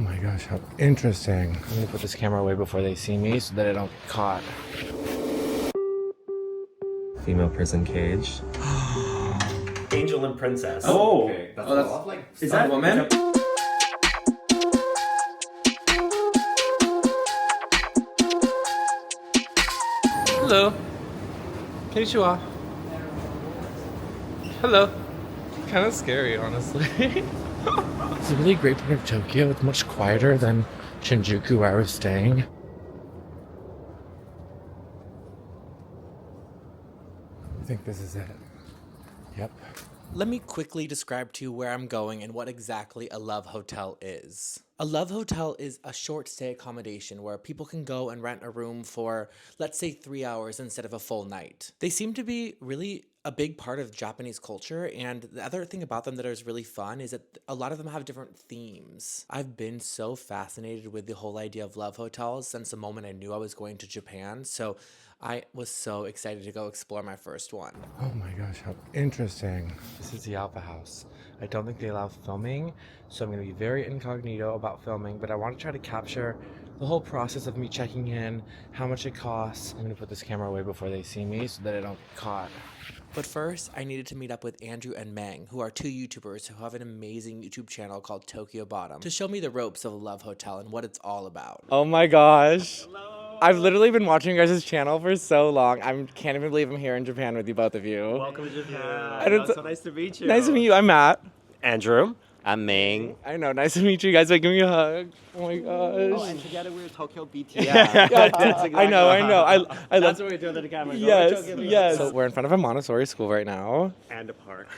my gosh, how interesting. I'm gonna put this camera away before they see me so that I don't get caught. Female prison cage. Angel and Princess. Oh, okay. That's like is that a woman? Hello. Konnichiwa. Hello. Kind of scary, honestly. It's a really great part of Tokyo. It's much quieter than Shinjuku, where I was staying. I think this is it. Yep. Let me quickly describe to you where I'm going and what exactly a love hotel is. A love hotel is a short stay accommodation where people can go and rent a room for, let's say, 3 hours instead of a full night. They seem to be really a big part of Japanese culture, and the other thing about them that is really fun is that a lot of them have different themes. I've been so fascinated with the whole idea of love hotels since the moment I knew I was going to Japan, so I was so excited to go explore my first one. Oh my gosh, how interesting. This is the Alpha House. I don't think they allow filming, so I'm going to be very incognito about filming, but I want to try to capture the whole process of me checking in, how much it costs. I'm going to put this camera away before they see me so that I don't get caught. But first, I needed to meet up with Andrew and Meng, who are two YouTubers who have an amazing YouTube channel called Tokyo Bottom, to show me the ropes of a love hotel and what it's all about. Oh my gosh. Hello. I've literally been watching you guys' channel for so long. I can't even believe I'm here in Japan with you, both of you. Welcome to Japan. And it's so nice to meet you. Nice to meet you. I'm Matt. Andrew. I'm Ming. I know. Nice to meet you guys. Like, give me a hug. Oh my gosh. Oh, and together we're Tokyo BTS. Yeah, exactly. I know. I love. That's what we're doing to the camera. Yes. So we're in front of a Montessori school right now. And a park.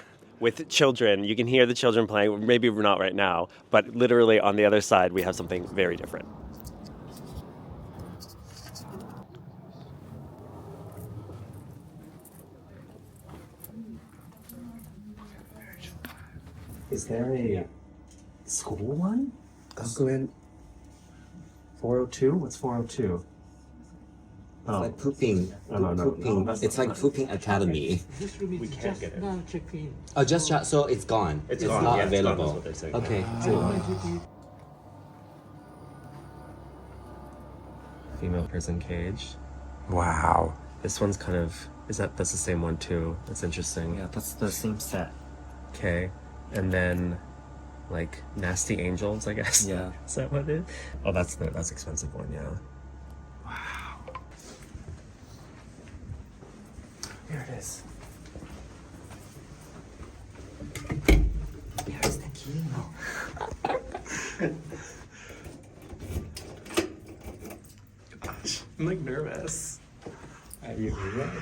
With children. You can hear the children playing. Maybe we're not right now, but literally on the other side we have something very different. Is there a school one? I'll go in. 402? What's 402? It's like pooping. No. Pooping. It's like pooping academy. We can't get it. Oh, just chat. So it's gone. It's not gone. Yeah, available. it's gone, that's what they're saying. Okay. Female prison cage. Wow. This one's kind of that's the same one too. That's interesting. Yeah, that's the same set. Okay. And then like nasty angels, I guess. Yeah. Is that what it is? Oh, that's expensive one, yeah. Wow. Here it is. Here's the key. Gosh, I'm like nervous. Are you ready?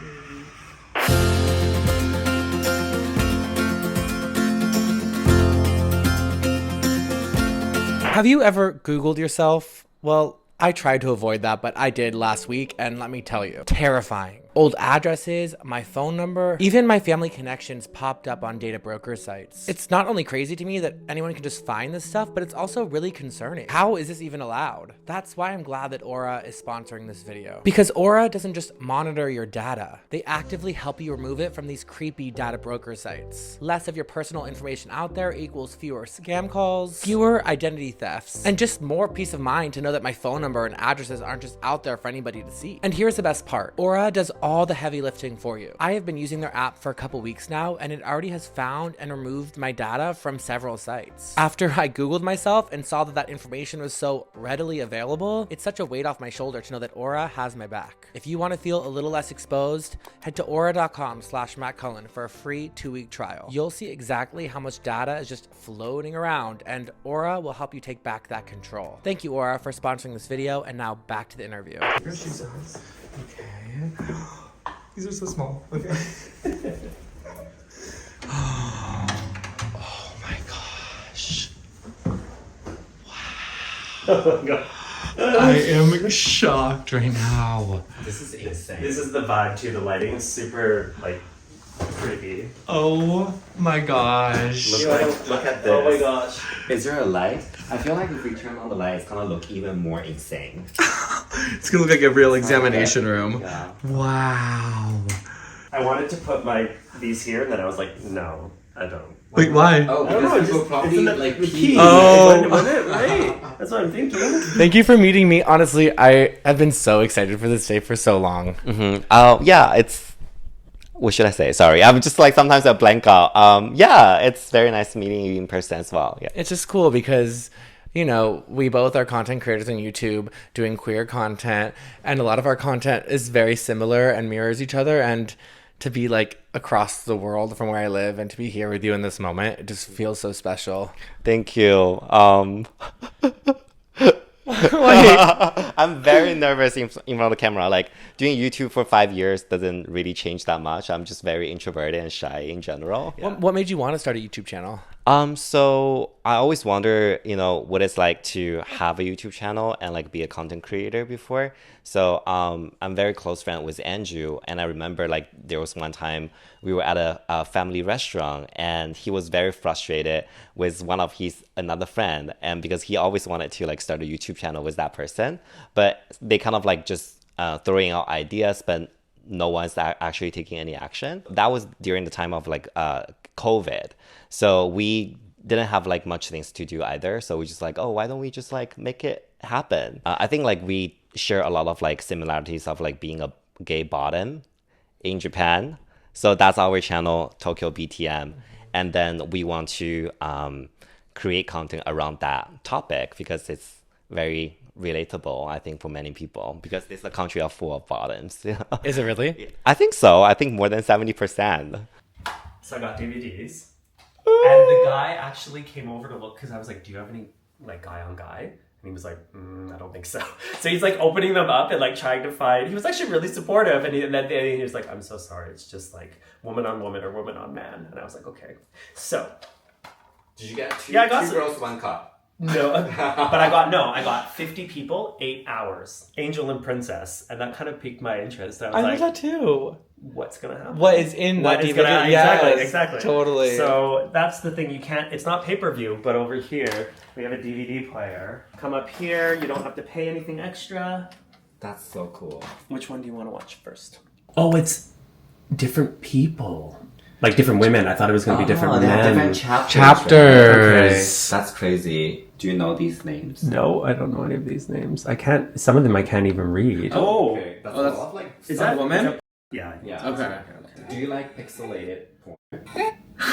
Have you ever Googled yourself? Well, I tried to avoid that, but I did last week, and let me tell you, terrifying. Old addresses, my phone number, even my family connections popped up on data broker sites. It's not only crazy to me that anyone can just find this stuff, but it's also really concerning. How is this even allowed? That's why I'm glad that Aura is sponsoring this video. Because Aura doesn't just monitor your data, they actively help you remove it from these creepy data broker sites. Less of your personal information out there equals fewer scam calls, fewer identity thefts, and just more peace of mind to know that my phone number and addresses aren't just out there for anybody to see. And here's the best part. Aura does all the heavy lifting for you. I have been using their app for a couple weeks now, and it already has found and removed my data from several sites. After I Googled myself and saw that information was so readily available, it's such a weight off my shoulder to know that Aura has my back. If you want to feel a little less exposed, head to aura.com/matthewlcullen for a free 2-week trial. You'll see exactly how much data is just floating around, and Aura will help you take back that control. Thank you, Aura, for sponsoring this video, and now back to the interview. Here she goes. Okay. These are so small. Okay. Oh my gosh. Wow. Oh my god. I am shocked right now. This is insane. This is the vibe too. The lighting is super like creepy. Oh my gosh. Look at this. Oh my gosh. Is there a light? I feel like if we turn on the light, it's gonna look even more insane. It's gonna look like a real examination room. Yeah. Wow. I wanted to put these here, and then I was like, no, I don't. Wait, why? Oh, I don't know. because people probably isn't that like the pee. key? Oh. Like, wouldn't it? Right. That's what I'm thinking. Thank you for meeting me. Honestly, I have been so excited for this day for so long. Yeah, it's. What should I say? Sorry, I'm just like sometimes I blank out. Yeah, it's very nice meeting you in person as well. Yeah. It's just cool because, you know, we both are content creators on YouTube doing queer content, and a lot of our content is very similar and mirrors each other. And to be like across the world from where I live and to be here with you in this moment, it just feels so special. Thank you. I'm very nervous in front of the camera. Like doing YouTube for 5 years doesn't really change that much. I'm just very introverted and shy in general. What made you want to start a YouTube channel? So I always wonder, what it's like to have a YouTube channel and like be a content creator before. So I'm very close friend with Andrew, and I remember like there was one time we were at a family restaurant, and he was very frustrated with one of his another friend, and because he always wanted to like start a YouTube channel with that person, but they kind of like just throwing out ideas, but no one's actually taking any action. That was during the time of like COVID. So we didn't have like much things to do either. So we just like, oh, why don't we just like make it happen? I think like we share a lot of like similarities of like being a gay bottom in Japan. So that's our channel, Tokyo BTM. And then we want to create content around that topic because it's very relatable, I think, for many people, because it's a country of full of bottoms. Is it really? I think so. I think more than 70%. So I got DVDs. And the guy actually came over to look because I was like, do you have any like guy on guy? And he was like, I don't think so. So he's like opening them up and like trying to find. He was actually really supportive. And then he was like, I'm so sorry. It's just like woman on woman or woman on man. And I was like, okay. So. Did you get two girls, 1 cup? No, but I got 50 people, 8 hours. Angel and Princess. And that kind of piqued my interest. I was I like, love that too. what's going to happen? What is in that DVD? Exactly. Totally. So that's the thing. It's not pay-per-view, but over here, we have a DVD player. Come up here. You don't have to pay anything extra. That's so cool. Which one do you want to watch first? Oh, it's different people. Like different women. I thought it was going to be different they men. have different chapters. Chapters. Okay. That's crazy. Do you know these names? No, I don't know any of these names. I can't. Some of them I can't even read. Oh, okay. That's a lot of like. Is that woman? Yeah. Okay. Do you like pixelated porn?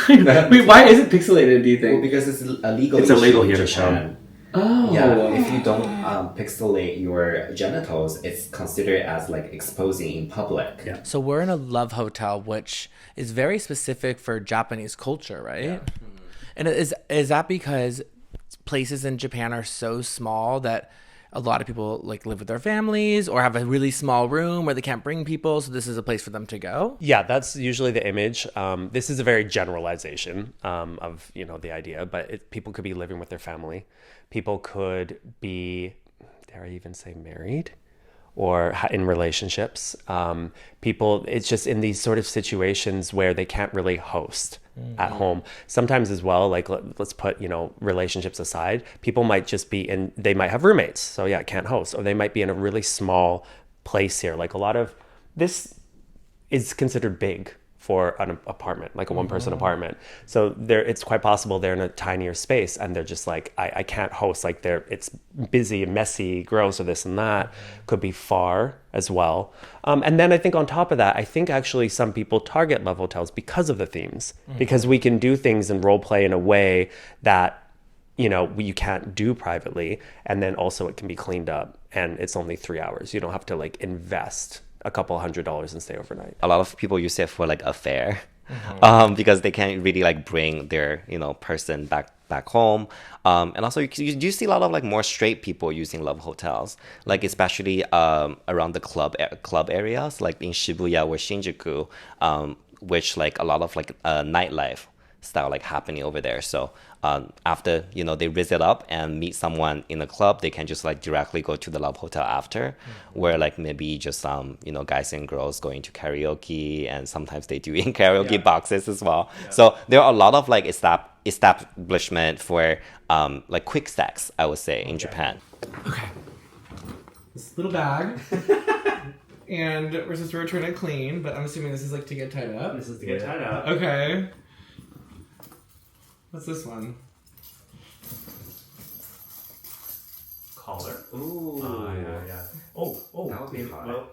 Wait, why is it pixelated, do you think? Well, because it's illegal. It's illegal here in to show. Japan. Oh. Yeah, if you don't pixelate your genitals, it's considered as like exposing in public. Yeah. So we're in a love hotel, which is very specific for Japanese culture, right? Yeah. And is that because places in Japan are so small that a lot of people like live with their families or have a really small room where they can't bring people, so this is a place for them to go? Yeah, that's usually the image. This is a very generalization of the idea, but people could be living with their family. People could be, dare I even say, married, or in relationships. It's just in these sort of situations where they can't really host at home. Sometimes as well, like let's put, relationships aside, people might just be they might have roommates. So yeah, can't host. Or they might be in a really small place here. Like a lot of this is considered big for an apartment, like a one-person apartment. So it's quite possible they're in a tinier space and they're just like, I can't host. Like it's busy and messy, gross, or this and that. Could be far as well. And then I think on top of that, I think actually some people target love hotels because of the themes, because we can do things and role play in a way that you can't do privately. And then also it can be cleaned up and it's only 3 hours. You don't have to like invest a couple $100 and stay overnight. A lot of people use it for like a fair, because they can't really like bring their person back home. And also you do see a lot of like more straight people using love hotels, like especially around the club areas, like in Shibuya or Shinjuku, which like a lot of like nightlife style like happening over there. So after they visit up and meet someone in the club, they can just like directly go to the love hotel after, where like maybe just guys and girls going to karaoke, and sometimes they do in karaoke boxes as well. So there are a lot of like establishment for like quick sex, I would say, in Japan. Okay. This little bag. And we're supposed to return it clean, but I'm assuming this is like to get tied up. This is to get tied up. Okay. What's this one? Ooh. Yeah. Oh, That would be maybe, hot. well,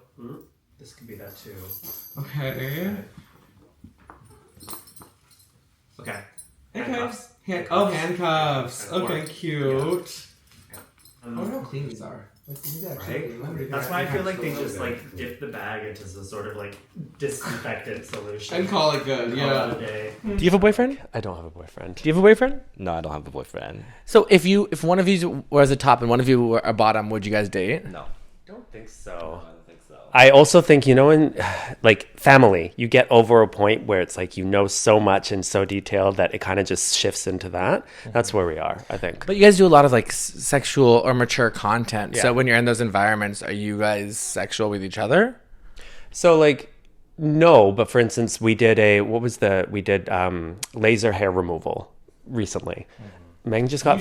this could be that too. Okay. Okay. Handcuffs. Handcuffs. Handcuffs. Yeah. Okay, cute. I Um, wonder how clean these are. Like, these are actually Right? clean. Let me do That's that. why I feel like they Handcuffs. just like dip the bag into some sort of like disinfectant solution. And call it good, Call it yeah. a day. Do you have a boyfriend? I don't have a boyfriend. Do you have a boyfriend? No, I don't have a boyfriend. So if one of you was a top and one of you were a bottom, would you guys date? No. Don't think so. I don't think so. I also think, you know, in like family, you get over a point where it's like you know so much and so detailed that it kind of just shifts into that. That's where we are, I think. But you guys do a lot of like sexual or mature content. So Yeah. when you're in those environments, are you guys sexual with each other? So like, no, but for instance, we did laser hair removal recently. Megan just got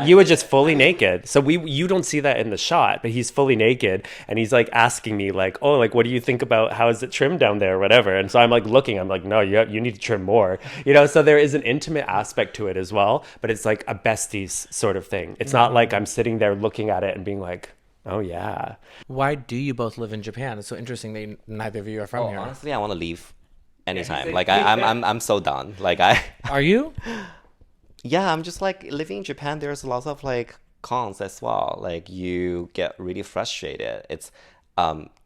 you were just fully naked. So you don't see that in the shot, but he's fully naked and he's like asking me like, oh, like, what do you think about how is it trimmed down there or whatever? And so I'm like looking, I'm like, no, you need to trim more, you know? So there is an intimate aspect to it as well, but it's like a besties sort of thing. It's not like I'm sitting there looking at it and being like, oh yeah. Why do you both live in Japan? It's so interesting that neither of you are from here. Honestly, I want to leave anytime. Like I'm so done. Like Are you? yeah, I'm just like living in Japan. There's lots of like cons as well. Like you get really frustrated. It's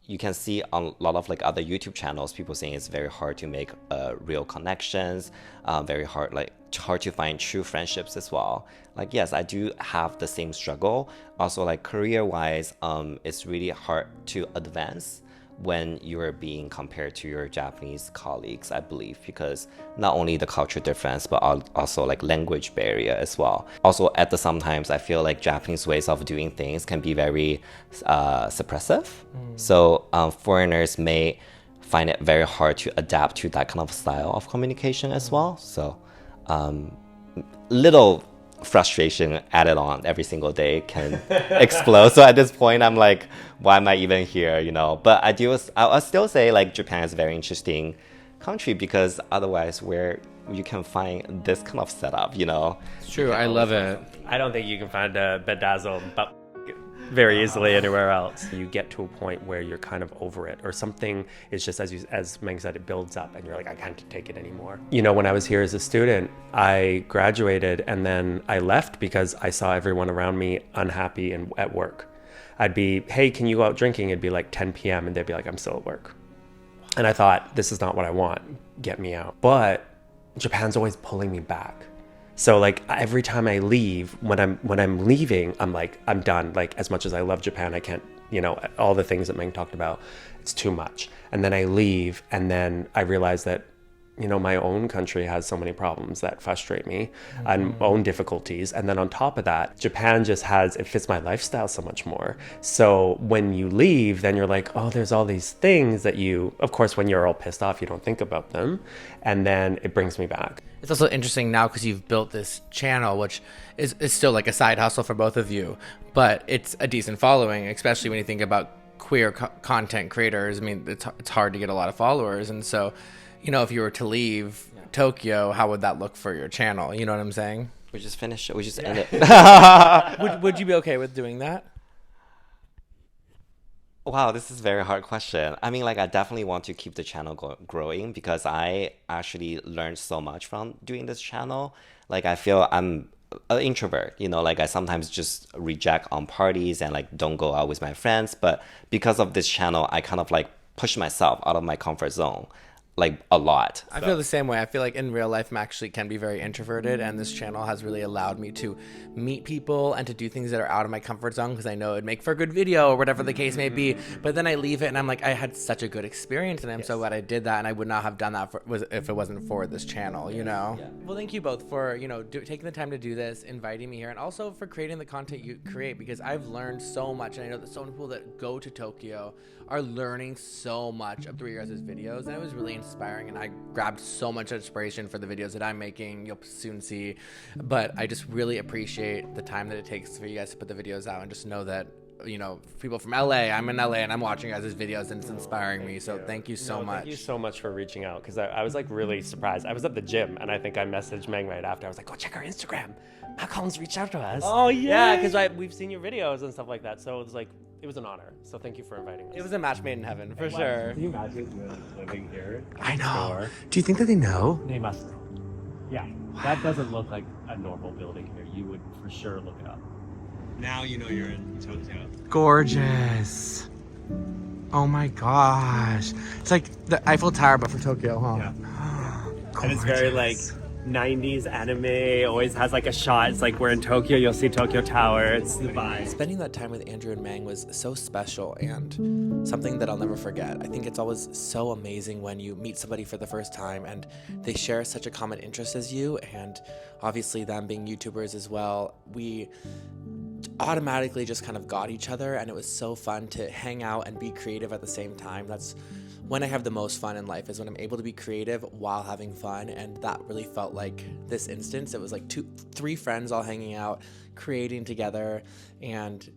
you can see on a lot of like other YouTube channels, people saying it's very hard to make real connections, very hard to find true friendships as well. Like yes, I do have the same struggle. Also like career wise, it's really hard to advance when you're being compared to your Japanese colleagues, I believe, because not only the culture difference, but also like language barrier as well. Also, at the sometimes I feel like Japanese ways of doing things can be very suppressive. So foreigners may find it very hard to adapt to that kind of style of communication as well. So little frustration added on every single day can explode. So at this point, I'm like, why am I even here? You know. But I'll still say like Japan is a very interesting country because otherwise, where you can find this kind of setup, you know. It's true. I love it. I don't think you can find a bedazzled but very easily anywhere else. You get to a point where you're kind of over it, or something is just as Meng said, it builds up, and you're like, I can't take it anymore. You know, when I was here as a student, I graduated and then I left because I saw everyone around me unhappy and at work. I'd be, hey, can you go out drinking? It'd be like 10 p.m. and they'd be like, I'm still at work. And I thought, this is not what I want. Get me out. But Japan's always pulling me back. So like every time I leave, when I'm leaving, I'm like, I'm done. Like as much as I love Japan, I can't, you know, all the things that Meng talked about, it's too much. And then I leave and then I realize that, you know, my own country has so many problems that frustrate me and own difficulties. And then on top of that, Japan just it fits my lifestyle so much more. So when you leave, then you're like, oh, there's all these things that of course, when you're all pissed off, you don't think about them. And then it brings me back. It's also interesting now because you've built this channel, which is still like a side hustle for both of you, but it's a decent following, especially when you think about queer content creators. I mean, it's hard to get a lot of followers. And so, you know, if you were to leave Tokyo, how would that look for your channel? You know what I'm saying? We just finished it. We just end it. Would you be okay with doing that? Wow, this is a very hard question. I mean, like, I definitely want to keep the channel growing because I actually learned so much from doing this channel. Like, I feel I'm an introvert, you know, like I sometimes just reject on parties and like don't go out with my friends. But because of this channel, I kind of like push myself out of my comfort zone. Like a lot. I feel the same way. I feel like in real life, I'm actually can be very introverted, and this channel has really allowed me to meet people and to do things that are out of my comfort zone because I know it'd make for a good video or whatever the case may be. But then I leave it and I'm like, I had such a good experience, and I'm so glad I did that, and I would not have done that if it wasn't for this channel, you know? Yeah. Well, thank you both for, you know, taking the time to do this, inviting me here, and also for creating the content you create, because I've learned so much, and I know that so many people that go to Tokyo are learning so much through your guys' videos, and it was really inspiring, and I grabbed so much inspiration for the videos that I'm making. You'll soon see, but I just really appreciate the time that it takes for you guys to put the videos out, and just know that, you know, people from LA, I'm in LA and I'm watching you guys' videos, and it's inspiring me. So thank you so much. Thank you so much for reaching out, because I was like really surprised. I was at the gym and I think I messaged Meng right after. I was like, go check our Instagram. Matt Collins reached out to us. Oh, yeah, yay! because we've seen your videos and stuff like that. So it was an honor. So thank you for inviting us. It was a match made in heaven, for sure. Can you imagine living here? I know. Do you think that they know? They must. Yeah, that doesn't look like a normal building here. You would for sure look it up. Now you know you're in Tokyo. Gorgeous. Oh my gosh. It's like the Eiffel Tower, but for Tokyo, huh? Yeah. And it's very like 90s anime, always has like a shot. It's like we're in Tokyo, you'll see Tokyo Tower. It's the vibe. Spending that time with Andrew and Mang was so special and something that I'll never forget. I think it's always so amazing when you meet somebody for the first time and they share such a common interest as you, and obviously them being YouTubers as well. We automatically just kind of got each other, and it was so fun to hang out and be creative at the same time. That's when I have the most fun in life, is when I'm able to be creative while having fun, and that really felt like this instance. It was like 3 friends all hanging out, creating together, and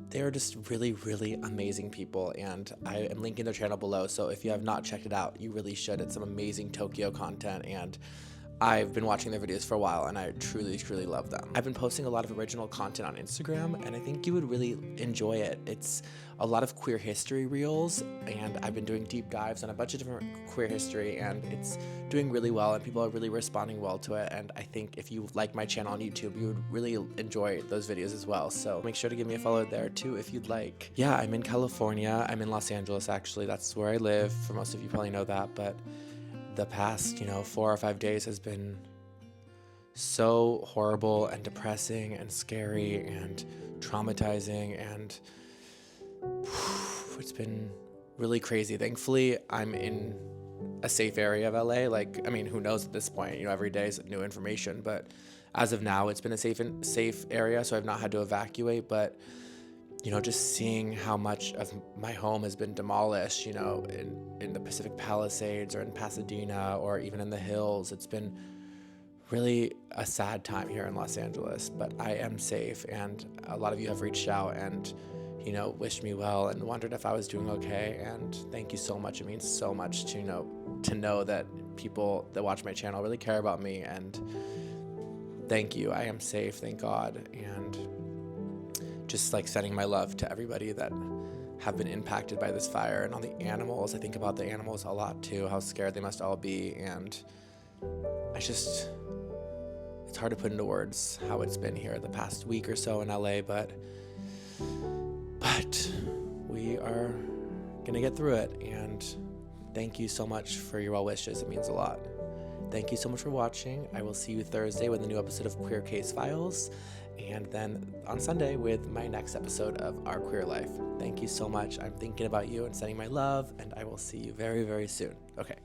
they were just really, really amazing people, and I am linking their channel below, so if you have not checked it out, you really should. It's some amazing Tokyo content, and I've been watching their videos for a while, and I truly, truly love them. I've been posting a lot of original content on Instagram, and I think you would really enjoy it. It's a lot of queer history reels, and I've been doing deep dives on a bunch of different queer history, and it's doing really well, and people are really responding well to it. And I think if you like my channel on YouTube, you would really enjoy those videos as well. So make sure to give me a follow there too if you'd like. Yeah, I'm in California. I'm in Los Angeles, actually. That's where I live. For most of you probably know that, but the past, 4 or 5 days has been so horrible and depressing and scary and traumatizing, and it's been really crazy. Thankfully, I'm in a safe area of LA. Who knows at this point? Every day is new information, but as of now, it's been a safe area, so I've not had to evacuate. But just seeing how much of my home has been demolished, in the Pacific Palisades or in Pasadena or even in the hills, it's been really a sad time here in Los Angeles. But I am safe, and a lot of you have reached out and, wished me well and wondered if I was doing okay. And thank you so much. It means so much to know that people that watch my channel really care about me. And thank you. I am safe, thank God. And just sending my love to everybody that have been impacted by this fire, and all the animals. I think about the animals a lot too, how scared they must all be, and it's hard to put into words how it's been here the past week or so in LA, but we are gonna get through it. And thank you so much for your well wishes. It means a lot. Thank you so much for watching. I will see you Thursday with a new episode of Queer Case Files, and then on Sunday with my next episode of Our Queer Life. Thank you so much. I'm thinking about you and sending my love, and I will see you very, very soon. Okay.